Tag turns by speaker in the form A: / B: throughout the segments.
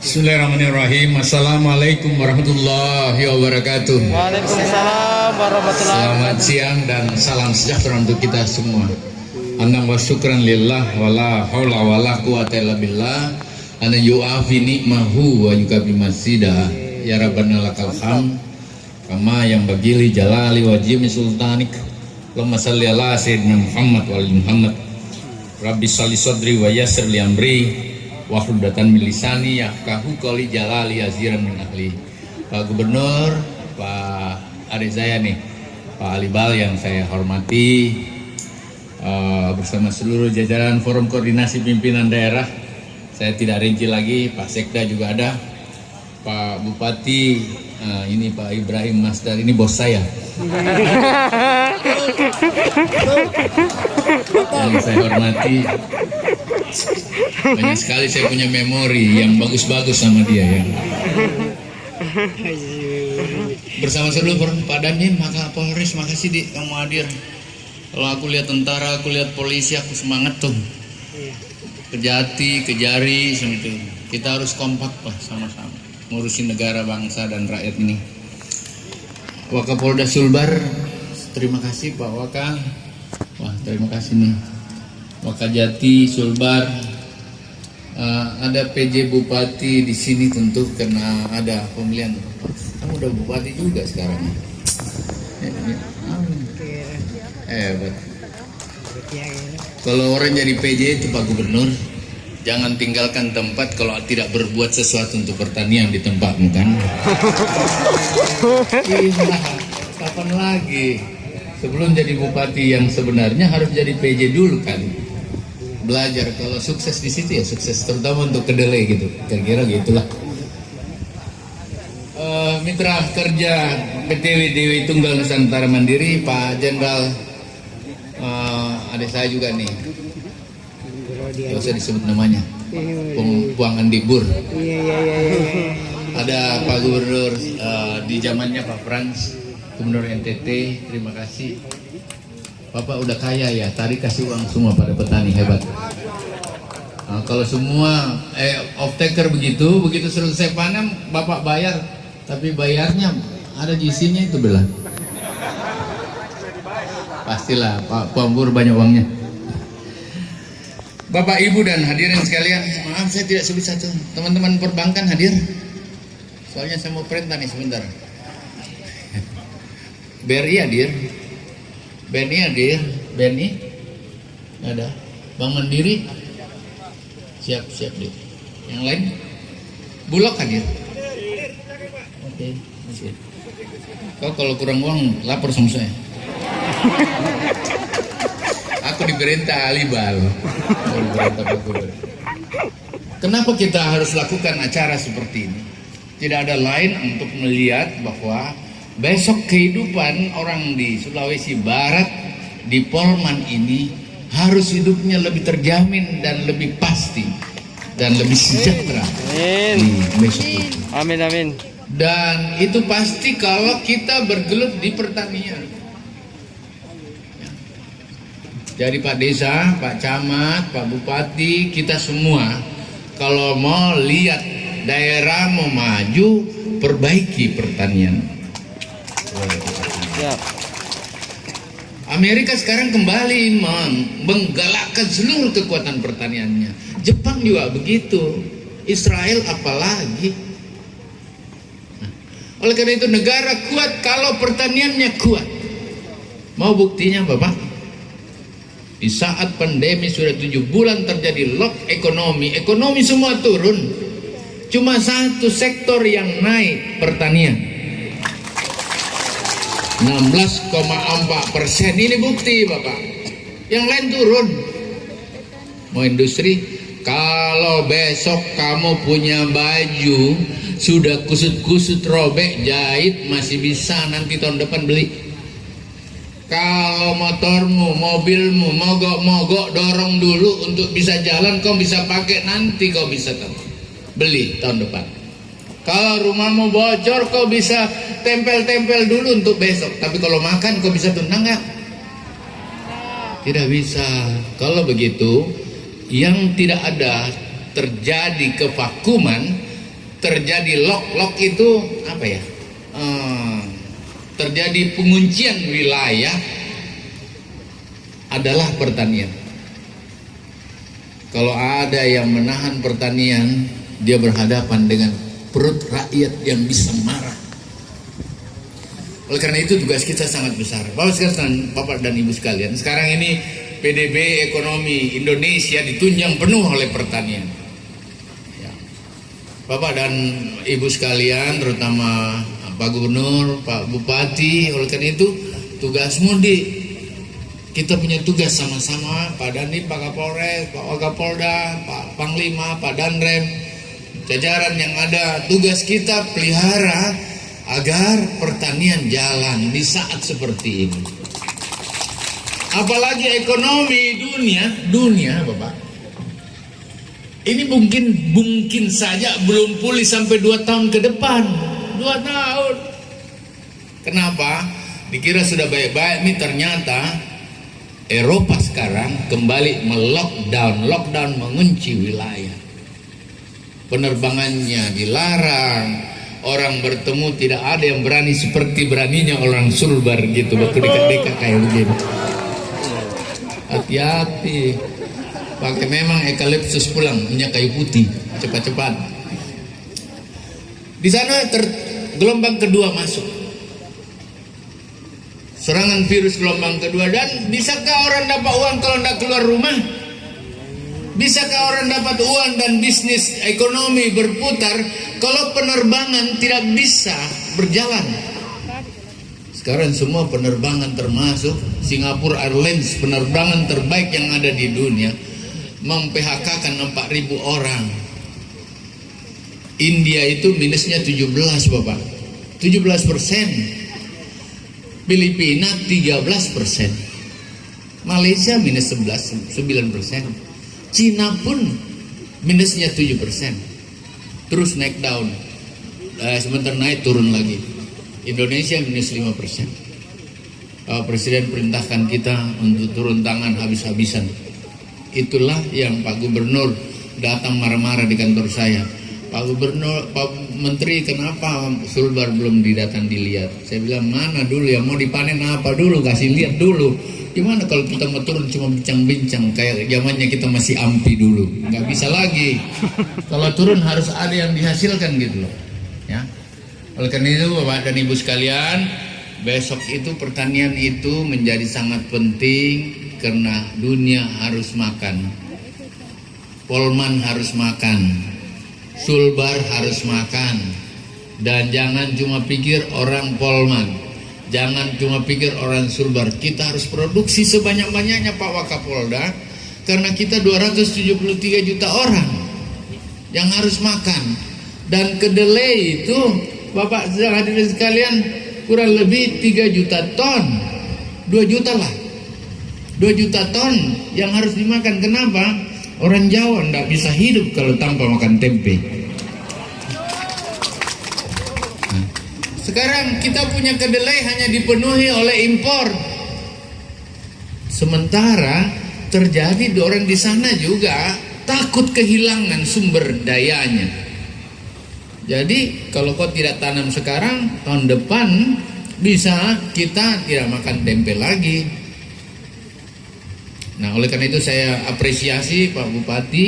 A: Bismillahirrahmanirrahim. Assalamualaikum warahmatullahi wabarakatuh.
B: Waalaikumsalam warahmatullahi
A: Selamat siang dan salam sejahtera untuk kita semua. Anna wa syukran lillah wala haula wala quwata illa billah. Ana yu'afi nikmahu wa yukabi masjidah. Ya Rabbana lakal hamd. Kama yang bagili jalali wa jimi sultanik. Allahumma salli ala sayyidina Muhammad wa ali Muhammad. Rabbi shalli sadri wa yassir li amri. Wahdatan milisani yafqahu qouli jalali aziran min ahli. Pak Gubernur, Pak adik saya nih, Pak Alibal yang saya hormati, bersama seluruh jajaran Forum Koordinasi Pimpinan Daerah. Saya tidak rinci lagi, Pak Sekda juga ada, Pak Bupati, ini Pak Ibrahim Masdar, ini bos saya. Yang saya hormati, banyak sekali saya punya memori yang bagus-bagus sama dia ya. Bersama seluruh Pak Dandim, maka Polres, makasih di kamu hadir. Kalau aku lihat tentara, aku lihat polisi, aku semangat tuh. Kejati, kejari, itu. Kita harus kompak lah sama-sama ngurusin negara, bangsa dan rakyat ini. Wakapolda Sulbar, terima kasih Pak Waka. Wah, terima kasih nih. Wakajati, Sulbar, ada PJ Bupati di sini tentu karena ada pemilihan. Kamu udah Bupati juga sekarang. Hebat. Kalau orang jadi PJ itu Pak Gubernur, jangan tinggalkan tempat kalau tidak berbuat sesuatu untuk pertanian di tempatmu kan. Iya, kapan lagi? Sebelum jadi bupati yang sebenarnya harus jadi PJ dulu kan. Belajar kalau sukses di situ ya sukses, terutama untuk kedelai gitu. Kira-kira gitulah. Mitra kerja PTW Dewi Tunggal Nusantara Mandiri, Pak Jenderal, adik saya juga nih. Gak usah disebut namanya. Puang Andibur. Ada Pak Gubernur di zamannya Pak Frans, Gubernur NTT, terima kasih. Bapak udah kaya ya, tadi kasih uang semua pada petani, hebat. Kalau semua off taker begitu selesai panen Bapak bayar, tapi bayarnya ada di sini itu belah. Pastilah Pak Pambur banyak uangnya. Bapak Ibu dan hadirin sekalian, maaf saya tidak sebut satu. Teman-teman perbankan hadir. Soalnya saya mau perintah nih sebentar. BRI hadir. BNI hadir. BNI ada. Bank Mandiri siap deh. Yang lain Bulog hadir. Oke, masih. Kau kalau kurang uang lapor sama saya. Aku diperintah Alibal. Kenapa kita harus lakukan acara seperti ini? Tidak ada lain untuk melihat bahwa besok kehidupan orang di Sulawesi Barat, di Polman ini harus hidupnya lebih terjamin dan lebih pasti dan lebih sejahtera. Amin. Besok itu.
B: Amin, amin.
A: Dan itu pasti kalau kita bergelut di pertanian. Jadi Pak Desa, Pak Camat, Pak Bupati, kita semua kalau mau lihat daerah mau maju, perbaiki pertanian. Amerika sekarang kembali menggalakkan seluruh kekuatan pertaniannya. Jepang juga begitu. Israel apalagi. Oleh karena itu negara kuat kalau pertaniannya kuat. Mau buktinya Bapak? Di saat pandemi sudah 7 bulan terjadi lock ekonomi semua turun. Cuma satu sektor yang naik, pertanian. 16,4%, ini bukti Bapak. Yang lain turun. Mau industri, kalau besok kamu punya baju sudah kusut-kusut robek jahit masih bisa nanti tahun depan beli. Kalau motormu, mobilmu, mogok-mogok dorong dulu untuk bisa jalan, kau bisa pakai nanti, kau bisa beli tahun depan. Kalau rumahmu bocor, kau bisa tempel-tempel dulu untuk besok. Tapi kalau makan, kau bisa tunda nggak? Tidak bisa. Kalau begitu, yang tidak ada terjadi kevakuman, terjadi lock itu apa ya? Terjadi penguncian wilayah adalah pertanian. Kalau ada yang menahan pertanian, dia berhadapan dengan perut rakyat yang bisa marah. Oleh karena itu tugas kita sangat besar. Bapak dan Ibu sekalian, sekarang ini PDB ekonomi Indonesia ditunjang penuh oleh pertanian. Ya. Bapak dan Ibu sekalian, terutama Pak Gubernur, Pak Bupati, oleh karena itu tugasmu kita punya tugas sama-sama, Pak Dandim, Pak Kapolres, Pak Wakapolda, Pak Panglima, Pak Danrem, jajaran yang ada. Tugas kita pelihara agar pertanian jalan di saat seperti ini. Apalagi ekonomi dunia Bapak. Ini mungkin saja belum pulih sampai 2 tahun ke depan. 2 tahun. Kenapa? Dikira sudah baik-baik, ini ternyata Eropa sekarang kembali lockdown mengunci wilayah. Penerbangannya dilarang, orang bertemu tidak ada yang berani seperti beraninya orang Sulbar gitu, waktu dekat-dekat kayak begini. Hati-hati, pakai memang eukaliptus pulang, minyak kayu putih, cepat-cepat. Di sana gelombang kedua masuk. Serangan virus gelombang kedua. Dan bisakah orang dapat uang kalau tidak keluar rumah? Bisakah orang dapat uang dan bisnis ekonomi berputar kalau penerbangan tidak bisa berjalan? Sekarang semua penerbangan termasuk Singapore Airlines, penerbangan terbaik yang ada di dunia, mem-PHK-kan 4.000 orang. India itu minusnya 17 Bapak, 17%. Filipina 13%, Malaysia minus 9%, Cina pun minusnya 7%, terus naik down, sebentar naik turun lagi. Indonesia minus 5%. Presiden perintahkan kita untuk turun tangan habis-habisan. Itulah yang Pak Gubernur datang marah-marah di kantor saya. Pak Gubernur, Pak Menteri, kenapa Sulbar belum dilihat? Saya bilang, mana dulu yang mau dipanen apa dulu, kasih lihat dulu. Gimana kalau kita mau turun cuma bincang-bincang kayak zamannya kita masih ampi dulu? Nggak bisa lagi. Kalau turun harus ada yang dihasilkan gitu loh. Ya. Oleh karena itu Bapak dan Ibu sekalian, besok itu pertanian itu menjadi sangat penting karena dunia harus makan. Polman harus makan. Sulbar harus makan. Dan jangan cuma pikir orang Polman, jangan cuma pikir orang Sulbar. Kita harus produksi sebanyak-banyaknya Pak Wakapolda, karena kita 273 juta orang yang harus makan. Dan kedelai itu Bapak hadirin sekalian kurang lebih 3 juta ton, 2 juta lah, 2 juta ton yang harus dimakan. Kenapa? Orang Jawa tidak bisa hidup kalau tanpa makan tempe. Nah, sekarang kita punya kedelai hanya dipenuhi oleh impor. Sementara terjadi orang di sana juga takut kehilangan sumber dayanya. Jadi kalau kau tidak tanam sekarang, tahun depan bisa kita tidak makan tempe lagi. Nah, oleh karena itu saya apresiasi Pak Bupati,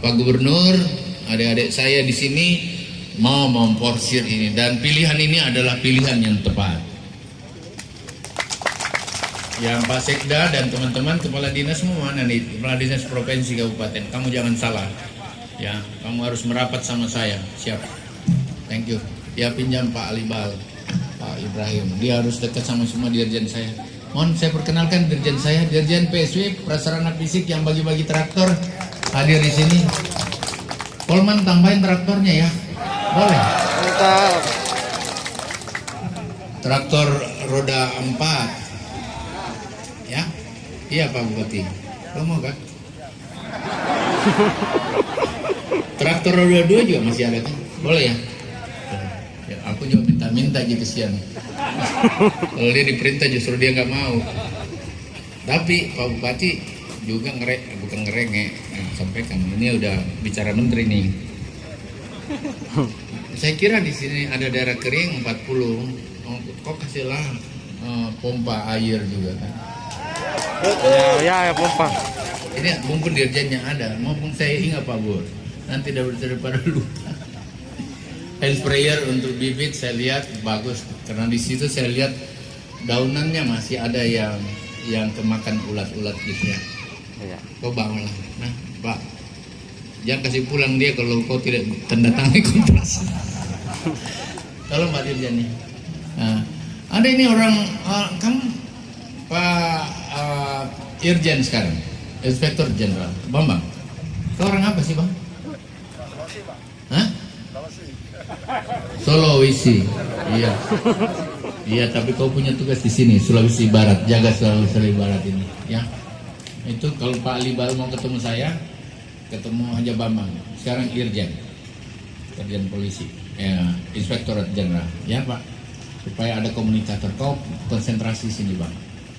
A: Pak Gubernur, adik-adik saya di sini mau memporsir ini, dan pilihan ini adalah pilihan yang tepat. Yang Pak Sekda dan teman-teman kepala dinas semua mana nih, kepala dinas provinsi kabupaten, kamu jangan salah, ya, kamu harus merapat sama saya, siap? Thank you. Ya, pinjam Pak Alibal, Pak Ibrahim, dia harus dekat sama semua dirjen saya. Mohon saya perkenalkan dirjen saya, Dirjen PSW Prasarana Fisik yang bagi-bagi traktor hadir di sini. Polman tambahin traktornya ya, boleh?
B: Mantap.
A: Traktor roda 4, ya? Iya Pak Bupati, kamu mau kan? Traktor roda 2 juga masih ada kan? Boleh ya? Ya, aku juga minta-minta gitu kesian. Kalau dia diperintah justru dia nggak mau. Tapi Pak Bupati juga bukan ngerenge, sampaikan ini udah bicara menteri nih. Saya kira di sini ada daerah kering 40, kok kasihlah pompa air juga kan.
B: Ya, pompa.
A: Ini mumpun dirjennya ada, maupun saya ingat Pak Bur, nanti daripada lupa. Hand sprayer untuk bibit saya lihat bagus, karena di situ saya lihat daunannya masih ada yang kemakan ulat-ulat gitu ya.
B: Iya.
A: Kau bawalah, nah Pak, jangan kasih pulang dia kalau kau tidak tanda tangan kontras. Tolong Pak Dirjen nih. Nah, ada ini orang, kamu Pak Irjen sekarang, Inspektur Jenderal Bambang. Kau orang apa sih Bang? Hah? Sulawesi. Iya. Iya, tapi kau punya tugas di sini, Sulawesi Barat, jaga Sulawesi Barat ini, ya. Itu kalau Pak Ali baru mau ketemu saya, ketemu aja Bambang. Sekarang Irjen Polisi, Inspektorat Jenderal, ya Pak. Supaya ada komunikator, kau konsentrasi sini Bang,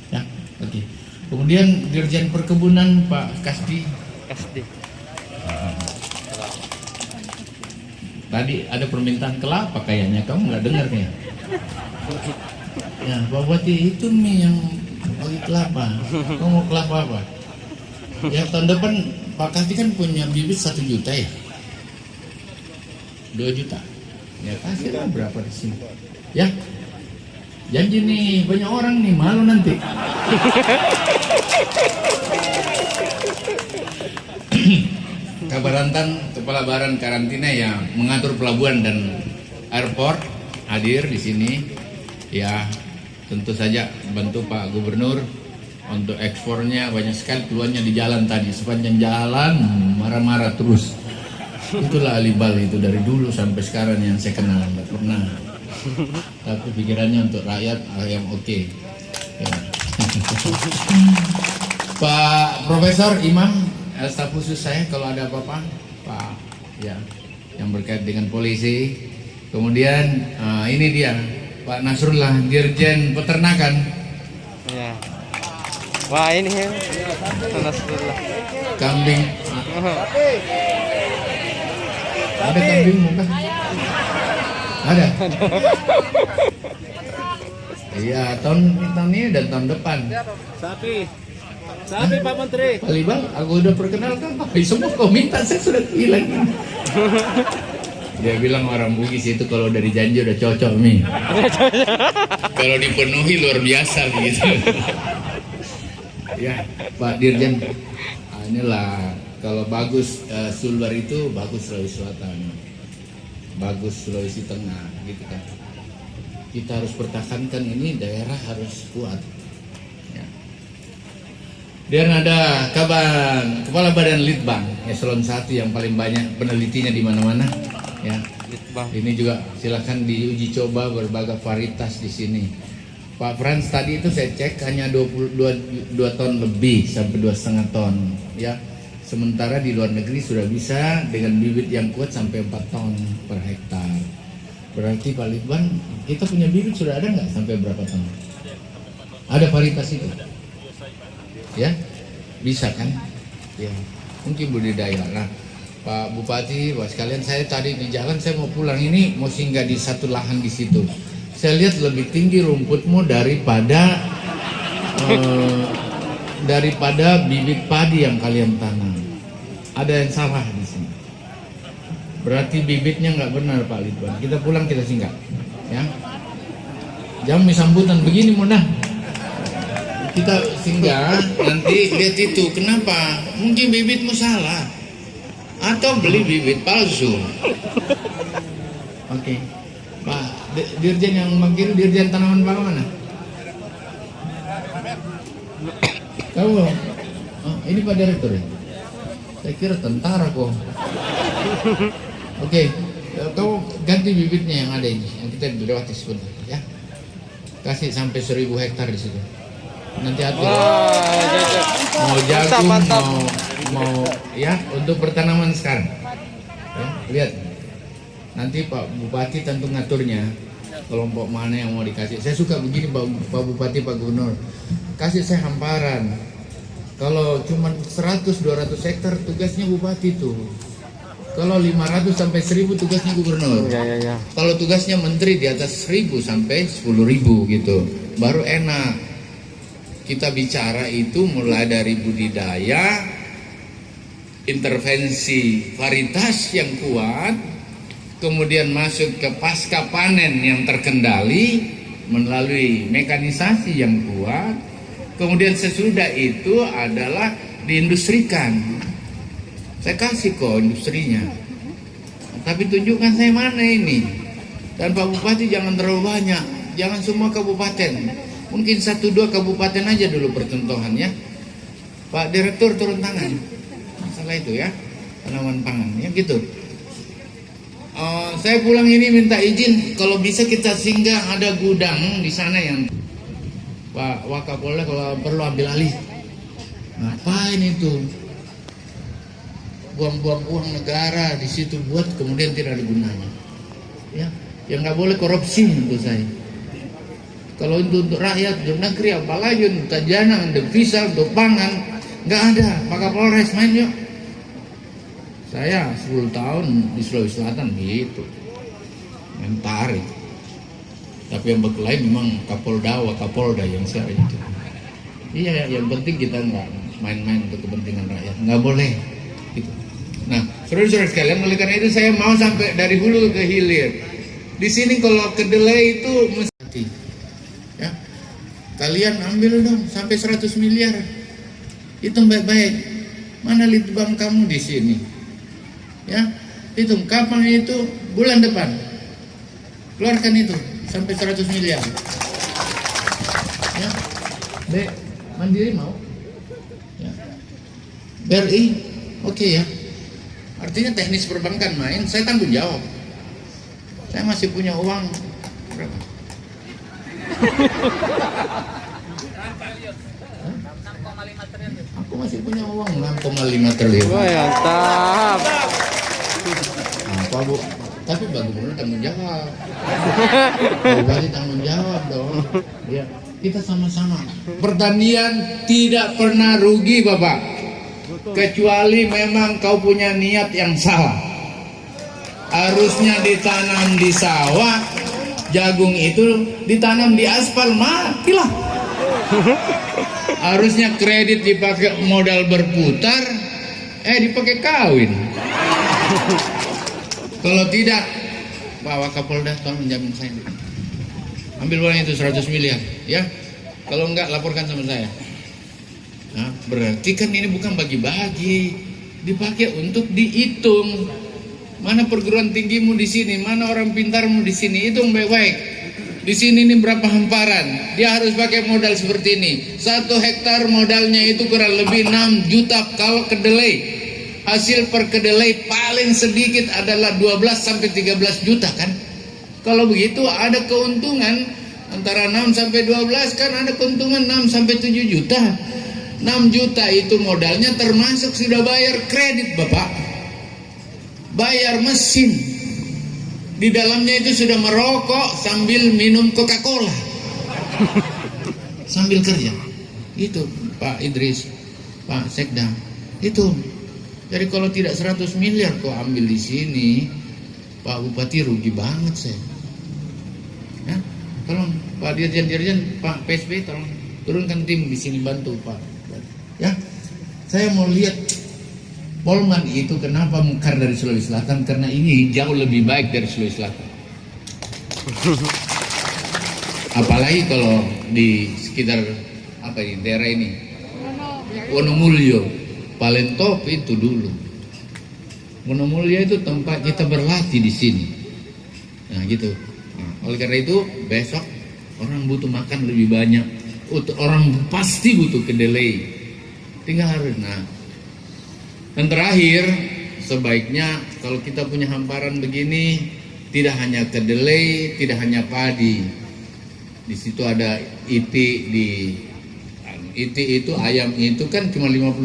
A: ya. Oke. Kemudian Dirjen Perkebunan Pak Kasdi. Tadi ada permintaan kelapa kayaknya, kamu nggak dengar ya? Ya, Pak Bupati itu mie yang bagi kelapa. Kamu mau kelapa apa? Ya tahun depan Pak Kasdi kan punya bibit 1 juta ya, 2 juta. Ya kasihlah berapa di sini? Ya, janji nih banyak orang nih malu nanti. Kabarantan Kepala Baran Karantina yang mengatur pelabuhan dan airport hadir di sini. Ya, tentu saja bantu Pak Gubernur untuk ekspornya, banyak sekali keluarnya di jalan tadi, sepanjang jalan marah-marah terus. Itulah Alibal itu dari dulu sampai sekarang yang saya kenal, nggak pernah. Tapi pikirannya untuk rakyat yang oke. Ya. Pak Profesor Imam, staf khusus saya kalau ada apa-apa, Pak, ya, yang berkait dengan polisi. Kemudian ini dia Pak Nasrullah, Dirjen Peternakan.
B: Ya. Wah ini ya, Nasrullah.
A: Kambing. Ada kambing bukan? Ada. Iya, tahun ini dan tahun depan.
C: Sapi Pak Menteri.
A: Pak Libal, aku udah perkenalkan Pak. Semua kau minta saya sudah hilang. Dia bilang orang Bugis itu kalau dari janji udah cocok nih. Kalau dipenuhi luar biasa gitu. Ya, Pak Dirjen. Inilah kalau bagus Sulbar itu bagus Sulawesi Selatan, bagus Sulawesi Tengah, gitu kan. Kita harus pertahankan ini, daerah harus kuat. Ya. Dan ada Kepala Badan Litbang Eselon 1 yang paling banyak penelitinya di mana-mana. Ya.
B: Litbang.
A: Ini juga silakan diuji coba berbagai varietas di sini. Pak Frans tadi itu saya cek hanya 22 ton lebih sampai 2,5 ton, ya. Sementara di luar negeri sudah bisa dengan bibit yang kuat sampai 4 ton per hektar. Berarti Pak Litbang, kita punya bibit sudah ada nggak sampai berapa ton? Ada varietas itu? Ya, bisa kan? Ya, mungkin budidaya. Nah, Pak Bupati, Pak sekalian, saya tadi di jalan saya mau pulang ini mau singgah di satu lahan di situ. Saya lihat lebih tinggi rumputmu daripada bibit padi yang kalian tanam. Ada yang salah di sini. Berarti bibitnya nggak benar Pak Litbang. Kita pulang kita singgah, ya. Jam sambutan begini mudah. Kita singgah nanti lihat itu kenapa? Mungkin bibitmu salah atau beli bibit palsu. Oke. Pak Dirjen yang manggil Dirjen Tanaman Pangan mana? Kamu? Oh, ini Pak Direktur ya? Saya kira tentara kok. Oke, kamu ganti bibitnya yang ada ini, yang kita lewati sebentar ya. Kasih sampai 1000 hektar di situ. Nanti atur. Mau jagung, mau ya untuk pertanaman sekarang. Ya, lihat. Nanti Pak Bupati tentu ngaturnya. kelompok mana yang mau dikasih. Saya suka begini Pak Bupati, Pak Gubernur, kasih saya hamparan. Kalau cuma 100-200 hektar tugasnya bupati tuh. Kalau 500 sampai 1000 tugasnya gubernur.
B: Ya.
A: Kalau tugasnya menteri di atas 1000 sampai 10.000 gitu, baru enak. Kita bicara itu mulai dari budidaya, intervensi varietas yang kuat, kemudian masuk ke pasca panen yang terkendali melalui mekanisasi yang kuat, kemudian sesudah itu adalah diindustrikan. Saya kasih kok industrinya, tapi tunjukkan saya mana ini. Dan Pak Bupati jangan terlalu banyak, jangan semua kabupaten, mungkin 1-2 kabupaten aja dulu percontohannya. Pak Direktur turun tangan masalah itu ya, tanaman pangan ya gitu. Saya pulang ini minta izin kalau bisa kita singgah, ada gudang di sana yang Pak Wakapolda kalau perlu ambil alih. Ngapain itu? Buang-buang uang negara di situ buat kemudian tidak ada gunanya. Ya, yang nggak boleh korupsi untuk saya. Kalau untuk rakyat, untuk negeri, apalagi untuk tajana, untuk visa, untuk pangan, nggak ada. Pak Kapolres main yuk. Saya 10 tahun di Sulawesi Selatan gitu, tarik. Tapi yang berkelahi memang Kapolda, Wakapolda yang saya itu. Iya, yang penting kita nggak main-main untuk kepentingan rakyat, nggak boleh. Gitu. Nah, saudara-saudara sekalian, oleh karena itu saya mau sampai dari hulu ke hilir. Di sini kalau kedelai itu mesti, ya, kalian ambil dong sampai 100 miliar. Hitung baik-baik. Mana litbang kamu di sini? Ya, hitung kapan itu, bulan depan keluarkan itu sampai 100 miliar. Ya, Mandiri mau? Ya. BRI, oke ya. Artinya teknis perbankan main, saya tanggung jawab. Saya masih punya uang berapa? Aku masih punya uang 6,5 triliun.
B: Wah, mantap.
A: Apa Bu? Tapi Pak Gubernur tanggung jawab. Bupati tanggung jawab dong. Ya, kita sama-sama. Pertanian tidak pernah rugi, Bapak. Kecuali memang kau punya niat yang salah. Harusnya ditanam di sawah, jagung itu ditanam di aspal, matilah. Harusnya kredit dipakai modal berputar, dipakai kawin. Kalau tidak, Pak Wakapolda tolong jamin saya. Ambil uang itu 100 miliar, ya. Kalau enggak laporkan sama saya. Nah, berarti kan ini bukan bagi-bagi, dipakai untuk dihitung. Mana perguruan tinggimu di sini, mana orang pintarmu di sini, hitung baik-baik. Di sini ini berapa hamparan, dia harus pakai modal seperti ini. 1 hektar modalnya itu kurang lebih 6 juta kalau kedelai. Hasil per kedelai paling sedikit adalah 12 sampai 13 juta kan. Kalau begitu ada keuntungan antara 6 sampai 12 kan ada keuntungan 6 sampai 7 juta. 6 juta itu modalnya termasuk sudah bayar kredit Bapak. Bayar mesin. Di dalamnya itu sudah merokok sambil minum Coca-Cola. Sambil kerja. Itu Pak Idris, Pak Sekda. Itu. Jadi kalau tidak 100 miliar kau ambil di sini, Pak Bupati rugi banget saya. Ya, tolong Pak Dirjen, Pak PSB tolong turunkan tim di sini bantu Pak. Ya, saya mau lihat Polman itu kenapa mekar dari Sulawesi Selatan, karena ini jauh lebih baik dari Sulawesi Selatan. Apalagi kalau di sekitar apa ini daerah ini, Wonomulyo. Paling top itu dulu. Wonomulyo itu tempat kita berlatih di sini. Nah gitu. Nah, oleh karena itu besok orang butuh makan lebih banyak. Orang pasti butuh kedelai. Tinggal harus. Nah, dan terakhir sebaiknya kalau kita punya hamparan begini tidak hanya kedelai, tidak hanya padi. Di situ ada iti itu ayam itu kan cuma 55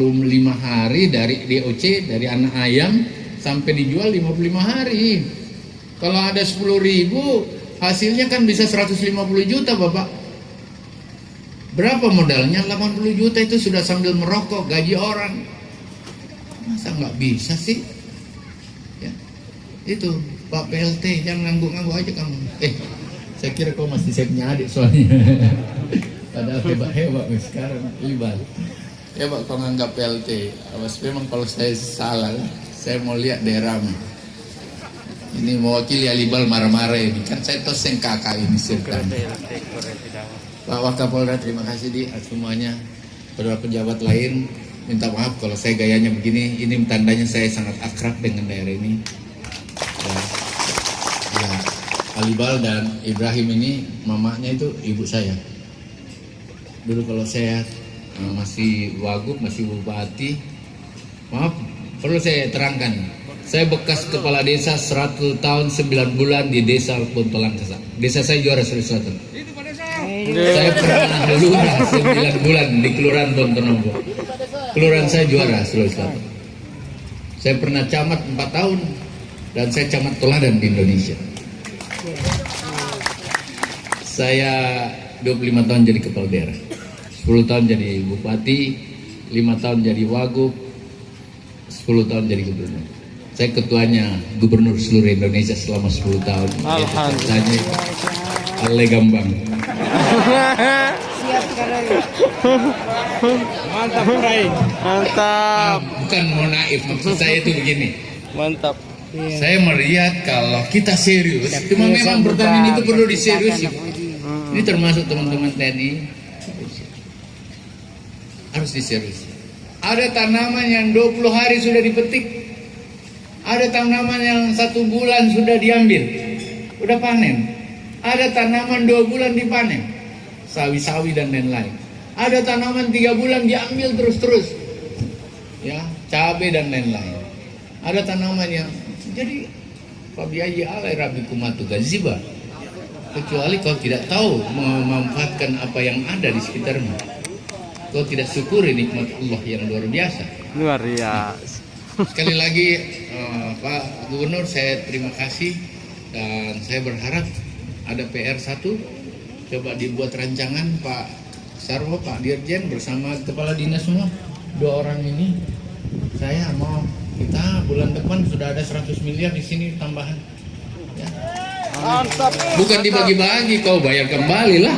A: hari dari DOC, dari anak ayam sampai dijual 55 hari. Kalau ada 10.000 Hasilnya kan bisa 150 juta Bapak. Berapa modalnya? 80 juta itu sudah sambil merokok, gaji orang. Masa nggak bisa sih? Ya. Itu Pak PLT, jangan ngangguk-ngangguk aja kamu. Saya kira kau masih saya punya adik soalnya. Padahal hebat sekarang. Hebat kau nganggap PLT. Awas memang kalau saya salah, saya mau lihat daerahmu. Ini mewakili Alibal marah-marah ini. Kan saya toseng kakak ini serta. Pak Wakapolda, terima kasih di semuanya. Pada pejabat lain, minta maaf kalau saya gayanya begini. Ini tandanya saya sangat akrab dengan daerah ini. Ya, Alibal dan Ibrahim ini mamanya itu ibu saya. Dulu kalau saya masih wagub, masih bupati, maaf, perlu saya terangkan. Saya bekas kepala desa 100 tahun 9 bulan di desa Pontolan Kesa. Desa saya juara Sulawesi Selatan. Saya pernah lurah 9 bulan di Kelurahan Pontonombo. Kelurahan saya juara Sulawesi Selatan. Saya pernah camat 4 tahun dan saya camat teladan di Indonesia. Saya 25 tahun jadi kepala daerah, 10 tahun jadi bupati, 5 tahun jadi wagub, 10 tahun jadi gubernur. Saya ketuanya gubernur seluruh Indonesia selama 10 tahun. Alhamdulillah. Ale Gambang.
D: Siap sekali.
C: Mantap, Prai.
B: Mantap.
A: Bukan mau naif, maksud saya itu begini.
B: Mantap.
A: Saya melihat kalau kita serius, cuma memang pertanian itu perlu diseriusin. Ini termasuk teman-teman TNI harus diseriusin. Ada tanaman yang 20 hari sudah dipetik, ada tanaman yang 1 bulan sudah diambil, udah panen. Ada tanaman 2 bulan dipanen, sawi-sawi dan lain-lain. Ada tanaman 3 bulan diambil terus-terus, ya, cabai dan lain-lain. Ada tanaman yang jadi Fabiayi alai Rabbi kumatu gaziba. Kecuali kau tidak tahu memanfaatkan apa yang ada di sekitarmu, kau tidak syukuri nikmat Allah yang luar biasa.
B: Luar biasa.
A: Sekali lagi Pak Gubernur, saya terima kasih dan saya berharap ada PR 1, coba dibuat rancangan Pak Sarwo, Pak Dirjen bersama kepala dinas semua, 2 orang ini. Saya mau kita bulan depan sudah ada 100 miliar di sini tambahan. Ya.
B: Mantap.
A: Bukan dibagi-bagi, kau bayar kembali lah.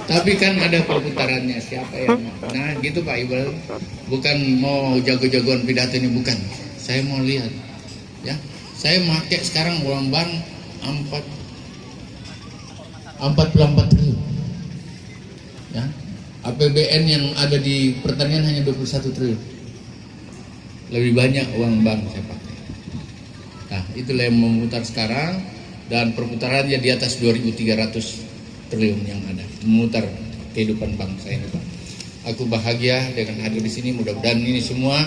A: Tapi kan ada perputarannya, siapa yang mau. Nah gitu Pak Iqbal. Bukan mau jago-jagoan pidato ini, bukan. Saya mau lihat, ya. Saya pakai sekarang uang bank 44 triliun. Ya. APBN yang ada di pertanian hanya 21 triliun. Lebih banyak uang bank saya pakai. Nah, itulah yang memutar sekarang dan perputarannya di atas 2.300 triliun yang ada memutar kehidupan bangsa ini, Pak. Aku bahagia dengan hadir di sini. Mudah-mudahan ini semua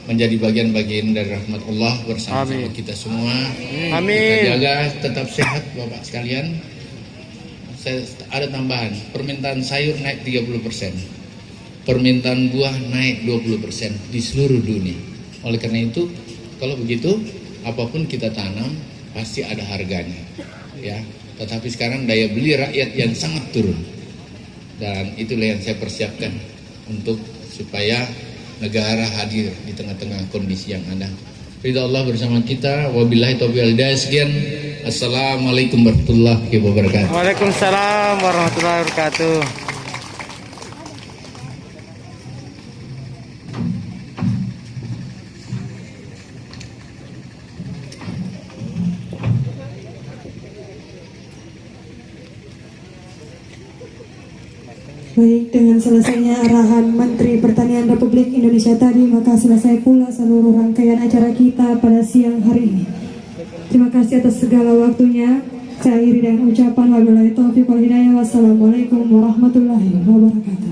A: menjadi bagian-bagian dari rahmat Allah bersama-sama kita semua.
B: Amin.
A: Kita jaga tetap sehat Bapak sekalian. Saya ada tambahan, permintaan sayur naik 30%, permintaan buah naik 20% di seluruh dunia. Oleh karena itu, kalau begitu, apapun kita tanam pasti ada harganya, ya. Tetapi sekarang daya beli rakyat yang sangat turun, dan itulah yang saya persiapkan untuk supaya negara hadir di tengah-tengah kondisi yang ada. Ridha Allah bersama kita. Wabillahi taufiq wal hidayah. Sekian. Assalamualaikum warahmatullahi wabarakatuh.
B: Waalaikumsalam warahmatullahi wabarakatuh.
D: Baik, dengan selesainya arahan Menteri Pertanian Republik Indonesia tadi, maka selesai pula seluruh rangkaian acara kita pada siang hari ini. Terima kasih atas segala waktunya. Saya akhiri dengan ucapan wabillahi taufiq wal hidayah. Wassalamualaikum warahmatullahi wabarakatuh.